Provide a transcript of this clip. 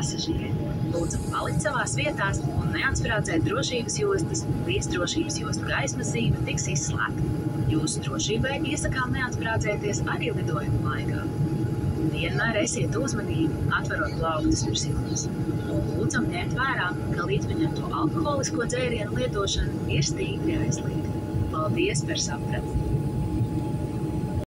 pasažieri. Lūdzu, palikt savās vietās un neatsprādzēt drošības jostas, līdz drošības jostu gaismas zīme tiks izslēgta. Jūsu drošībai iesakām neatsprādzēties arī lidojuma laikā. Vienmēr esiet uzmanīgi, atverot plauktas virs jums. Un lūdzam ņemt vērā, ka līdzpieņemto alkoholisko dzērienu lietošana ir stingri aizliegta. Paldies par saprati!